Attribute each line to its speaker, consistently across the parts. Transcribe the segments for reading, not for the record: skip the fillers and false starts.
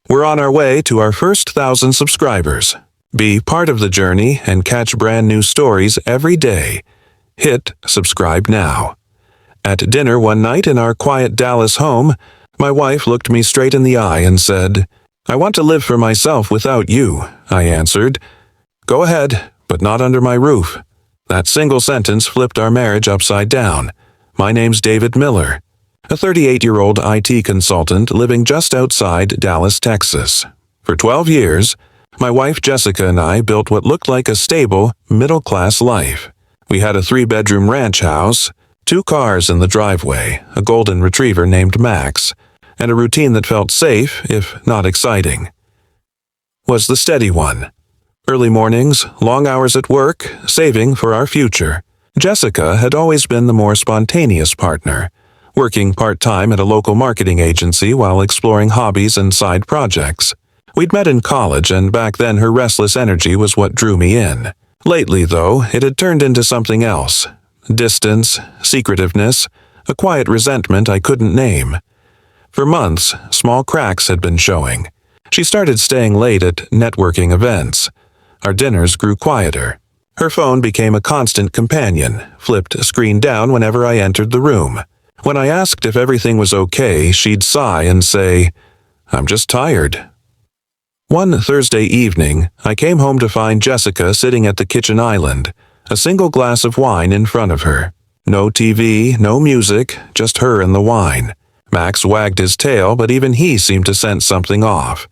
Speaker 1: We're on our way to our first 1,000 subscribers. Be part of the journey and catch brand new stories every day. Hit subscribe now. At dinner one night in our quiet Dallas home, my wife looked me straight in the eye and said, "I want to live for myself without you," I answered. "Go ahead, but not under my roof." That single sentence flipped our marriage upside down. My name's David Miller, a 38-year-old IT consultant living just outside Dallas, Texas. For 12 years, my wife Jessica and I built what looked like a stable, middle-class life. We had a 3-bedroom ranch house, 2 cars in the driveway, a golden retriever named Max, and a routine that felt safe, if not exciting. Was the steady one. Early mornings, long hours at work, saving for our future. Jessica had always been the more spontaneous partner, working part-time at a local marketing agency while exploring hobbies and side projects. We'd met in college, and back then her restless energy was what drew me in. Lately, though, it had turned into something else. Distance, secretiveness, a quiet resentment I couldn't name. For months, small cracks had been showing. She started staying late at networking events. Our dinners grew quieter. Her phone became a constant companion, flipped a screen down whenever I entered the room. When I asked if everything was okay, she'd sigh and say, "I'm just tired." One Thursday evening, I came home to find Jessica sitting at the kitchen island, a single glass of wine in front of her. No TV, no music, just her and the wine. Max wagged his tail, but even he seemed to sense something off.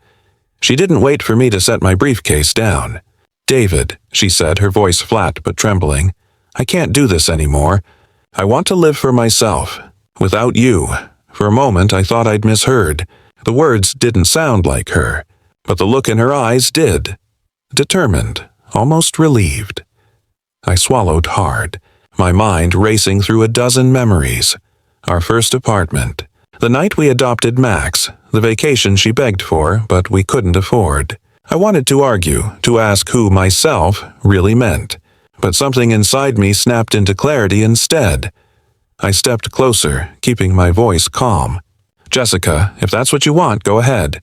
Speaker 1: She didn't wait for me to set my briefcase down. "David," she said, her voice flat but trembling, "I can't do this anymore. I want to live for myself. Without you." For a moment I thought I'd misheard. The words didn't sound like her, but the look in her eyes did. Determined, almost relieved. I swallowed hard, my mind racing through a dozen memories. Our first apartment. The night we adopted Max, the vacation she begged for, but we couldn't afford. I wanted to argue, to ask who myself really meant, but something inside me snapped into clarity instead. I stepped closer, keeping my voice calm. "Jessica, if that's what you want, go ahead.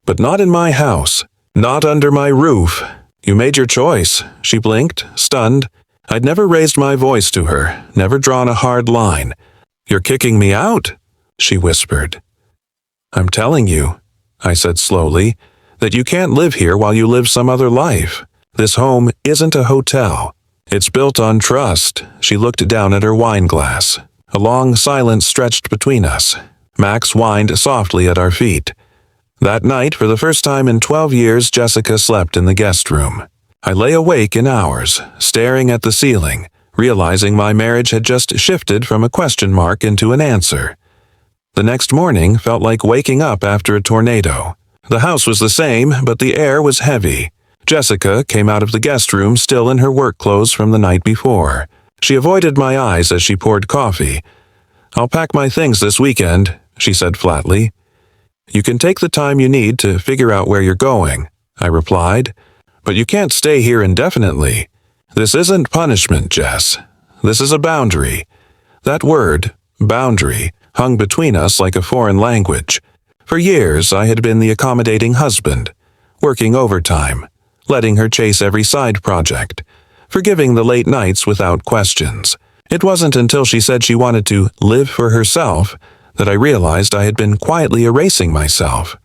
Speaker 1: But not in my house. Not under my roof. You made your choice." She blinked, stunned. I'd never raised my voice to her, never drawn a hard line. "You're kicking me out?" she whispered. "I'm telling you," I said slowly, "that you can't live here while you live some other life. This home isn't a hotel. It's built on trust." She looked down at her wine glass. A long silence stretched between us. Max whined softly at our feet. That night, for the first time in 12 years, Jessica slept in the guest room. I lay awake in hours, staring at the ceiling, realizing my marriage had just shifted from a question mark into an answer. The next morning felt like waking up after a tornado. The house was the same, but the air was heavy. Jessica came out of the guest room still in her work clothes from the night before. She avoided my eyes as she poured coffee. "I'll pack my things this weekend," she said flatly. "You can take the time you need to figure out where you're going," I replied. "But you can't stay here indefinitely. This isn't punishment, Jess. This is a boundary." That word, boundary, hung between us like a foreign language. For years, I had been the accommodating husband, working overtime, letting her chase every side project, forgiving the late nights without questions. It wasn't until she said she wanted to live for herself that I realized I had been quietly erasing myself.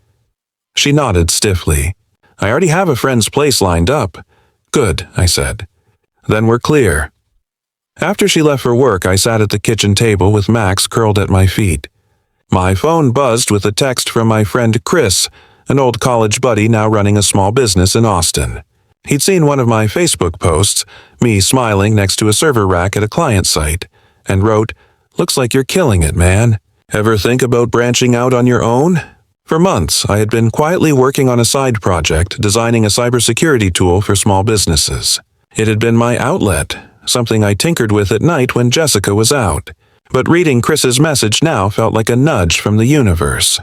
Speaker 1: She nodded stiffly. "I already have a friend's place lined up." "Good," I said. "Then we're clear." After she left for work, I sat at the kitchen table with Max curled at my feet. My phone buzzed with a text from my friend Chris, an old college buddy now running a small business in Austin. He'd seen one of my Facebook posts, me smiling next to a server rack at a client site, and wrote, "Looks like you're killing it, man. Ever think about branching out on your own?" For months, I had been quietly working on a side project, designing a cybersecurity tool for small businesses. It had been my outlet, something I tinkered with at night when Jessica was out. But reading Chris's message now felt like a nudge from the universe.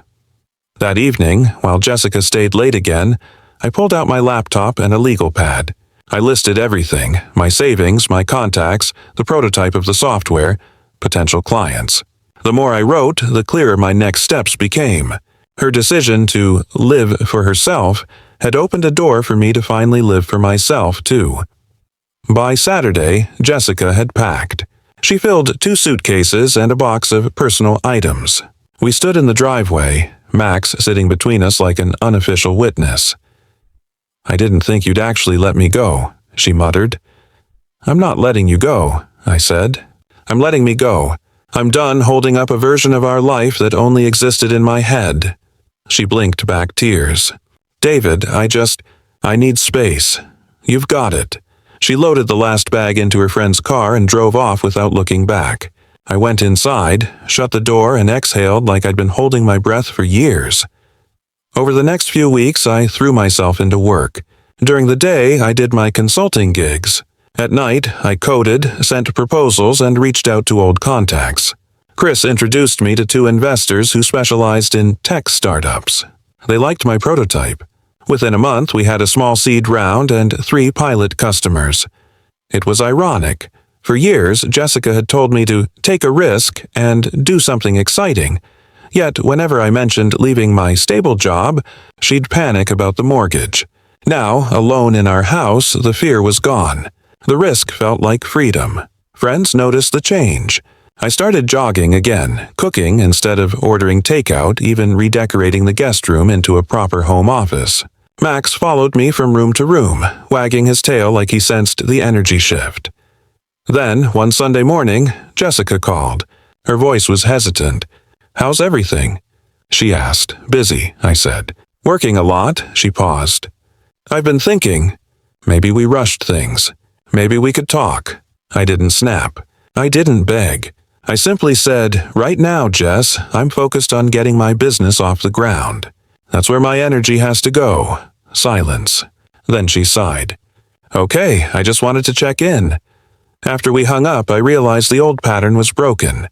Speaker 1: That evening, while Jessica stayed late again, I pulled out my laptop and a legal pad. I listed everything, my savings, my contacts, the prototype of the software, potential clients. The more I wrote, the clearer my next steps became. Her decision to live for herself had opened a door for me to finally live for myself, too. By Saturday, Jessica had packed. She filled 2 suitcases and a box of personal items. We stood in the driveway, Max sitting between us like an unofficial witness. "I didn't think you'd actually let me go," she muttered. "I'm not letting you go," I said. "I'm letting me go. I'm done holding up a version of our life that only existed in my head." She blinked back tears. "David, I need space. You've got it." She loaded the last bag into her friend's car and drove off without looking back. I went inside, shut the door, and exhaled like I'd been holding my breath for years. Over the next few weeks, I threw myself into work. During the day, I did my consulting gigs. At night, I coded, sent proposals, and reached out to old contacts. Chris introduced me to 2 investors who specialized in tech startups. They liked my prototype. Within a month, we had a small seed round and 3 pilot customers. It was ironic. For years, Jessica had told me to take a risk and do something exciting. Yet, whenever I mentioned leaving my stable job, she'd panic about the mortgage. Now, alone in our house, the fear was gone. The risk felt like freedom. Friends noticed the change. I started jogging again, cooking instead of ordering takeout, even redecorating the guest room into a proper home office. Max followed me from room to room, wagging his tail like he sensed the energy shift. Then, one Sunday morning, Jessica called. Her voice was hesitant. "How's everything?" she asked. "Busy," I said. "Working a lot?" She paused. "I've been thinking. Maybe we rushed things. Maybe we could talk." I didn't snap. I didn't beg. I simply said, "Right now, Jess, I'm focused on getting my business off the ground. That's where my energy has to go." Silence. Then she sighed. "Okay, I just wanted to check in." After we hung up, I realized the old pattern was broken.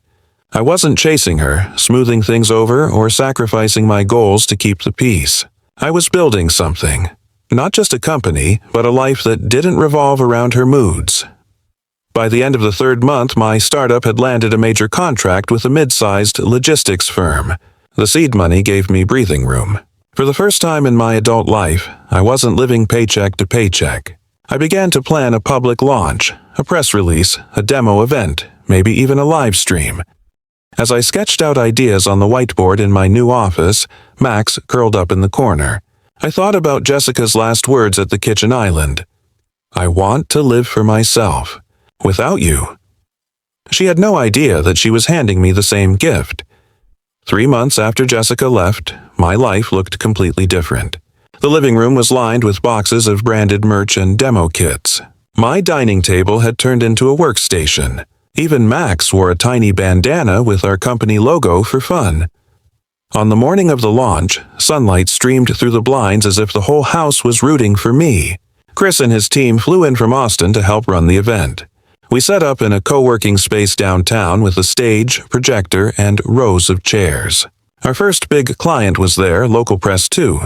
Speaker 1: I wasn't chasing her, smoothing things over, or sacrificing my goals to keep the peace. I was building something. Not just a company, but a life that didn't revolve around her moods. By the end of the 3rd month, my startup had landed a major contract with a mid-sized logistics firm. The seed money gave me breathing room. For the first time in my adult life, I wasn't living paycheck to paycheck. I began to plan a public launch, a press release, a demo event, maybe even a live stream. As I sketched out ideas on the whiteboard in my new office, Max curled up in the corner. I thought about Jessica's last words at the kitchen island. "I want to live for myself. Without you." She had no idea that she was handing me the same gift. 3 months after Jessica left, my life looked completely different. The living room was lined with boxes of branded merch and demo kits. My dining table had turned into a workstation. Even Max wore a tiny bandana with our company logo for fun. On the morning of the launch, sunlight streamed through the blinds as if the whole house was rooting for me. Chris and his team flew in from Austin to help run the event. We set up in a co-working space downtown with a stage, projector, and rows of chairs. Our first big client was there, local press too.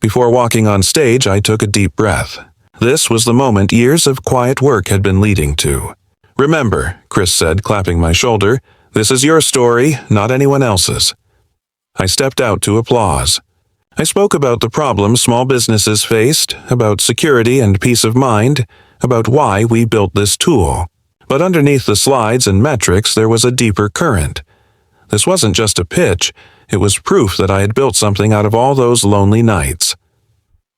Speaker 1: Before walking on stage, I took a deep breath. This was the moment years of quiet work had been leading to. "Remember," Chris said, clapping my shoulder, "this is your story, not anyone else's." I stepped out to applause. I spoke about the problems small businesses faced, about security and peace of mind, about why we built this tool. But underneath the slides and metrics, there was a deeper current. This wasn't just a pitch, it was proof that I had built something out of all those lonely nights.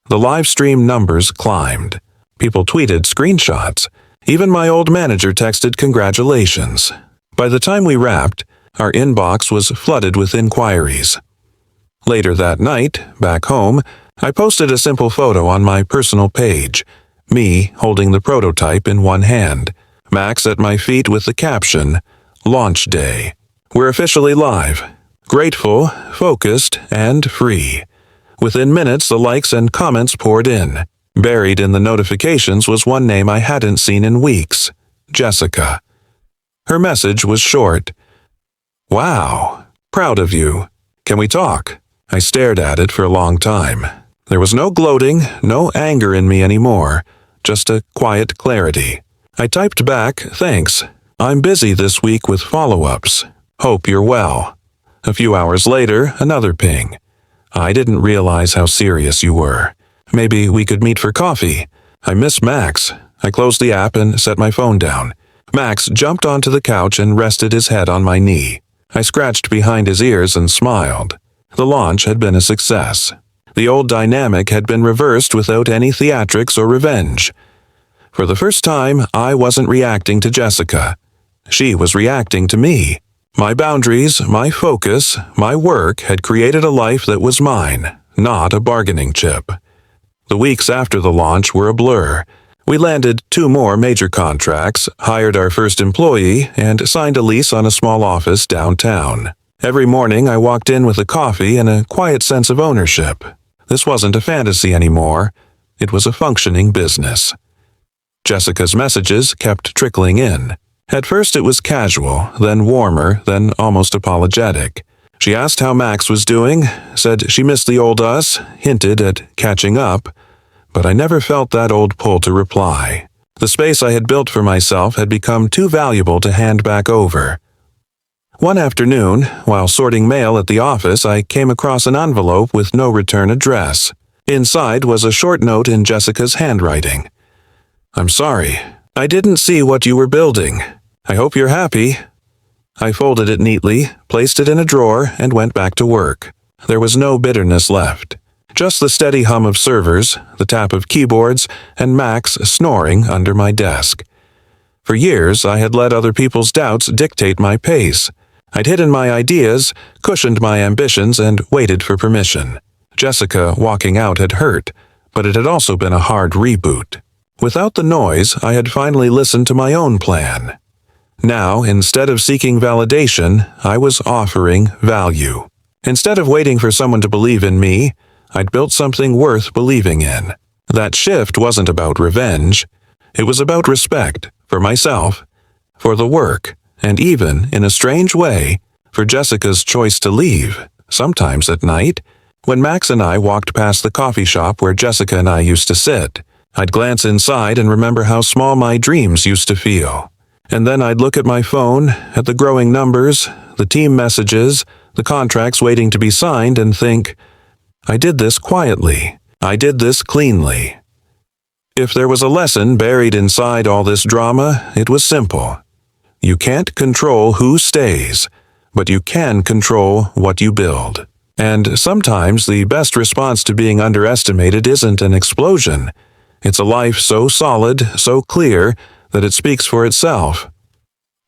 Speaker 1: The live stream numbers climbed. People tweeted screenshots. Even my old manager texted congratulations. By the time we wrapped, our inbox was flooded with inquiries. Later that night, back home, I posted a simple photo on my personal page, me holding the prototype in one hand, Max at my feet with the caption, "Launch Day." We're officially live. Grateful, focused, and free. Within minutes, the likes and comments poured in. Buried in the notifications was one name I hadn't seen in weeks, Jessica. Her message was short. "Wow, proud of you. Can we talk?" I stared at it for a long time. There was no gloating, no anger in me anymore, just a quiet clarity. I typed back, "Thanks. I'm busy this week with follow-ups. Hope you're well." A few hours later, another ping. I didn't realize how serious you were. Maybe we could meet for coffee. I miss Max. I closed the app and set my phone down. Max jumped onto the couch and rested his head on my knee. I scratched behind his ears and smiled. The launch had been a success. The old dynamic had been reversed without any theatrics or revenge. For the first time, I wasn't reacting to Jessica. She was reacting to me. My boundaries, my focus, my work had created a life that was mine, not a bargaining chip. The weeks after the launch were a blur. We landed 2 more major contracts, hired our first employee, and signed a lease on a small office downtown. Every morning I walked in with a coffee and a quiet sense of ownership. This wasn't a fantasy anymore. It was a functioning business. Jessica's messages kept trickling in. At first it was casual, then warmer, then almost apologetic. She asked how Max was doing, said she missed the old us, hinted at catching up, but I never felt that old pull to reply. The space I had built for myself had become too valuable to hand back over. One afternoon, while sorting mail at the office, I came across an envelope with no return address. Inside was a short note in Jessica's handwriting. "I'm sorry. I didn't see what you were building. I hope you're happy." I folded it neatly, placed it in a drawer, and went back to work. There was no bitterness left. Just the steady hum of servers, the tap of keyboards, and Max snoring under my desk. For years, I had let other people's doubts dictate my pace. I'd hidden my ideas, cushioned my ambitions, and waited for permission. Jessica walking out had hurt, but it had also been a hard reboot. Without the noise, I had finally listened to my own plan. Now, instead of seeking validation, I was offering value. Instead of waiting for someone to believe in me, I'd built something worth believing in. That shift wasn't about revenge. It was about respect for myself, for the work, and even, in a strange way, for Jessica's choice to leave, sometimes at night. When Max and I walked past the coffee shop where Jessica and I used to sit, I'd glance inside and remember how small my dreams used to feel. And then I'd look at my phone, at the growing numbers, the team messages, the contracts waiting to be signed, and think, I did this quietly. I did this cleanly. If there was a lesson buried inside all this drama, it was simple. You can't control who stays, but you can control what you build. And sometimes the best response to being underestimated isn't an explosion. It's a life so solid, so clear, that it speaks for itself.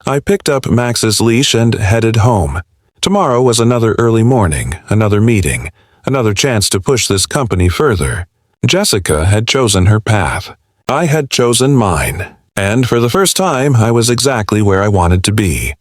Speaker 1: I picked up Max's leash and headed home. Tomorrow was another early morning, another meeting, another chance to push this company further. Jessica had chosen her path. I had chosen mine. And for the first time, I was exactly where I wanted to be.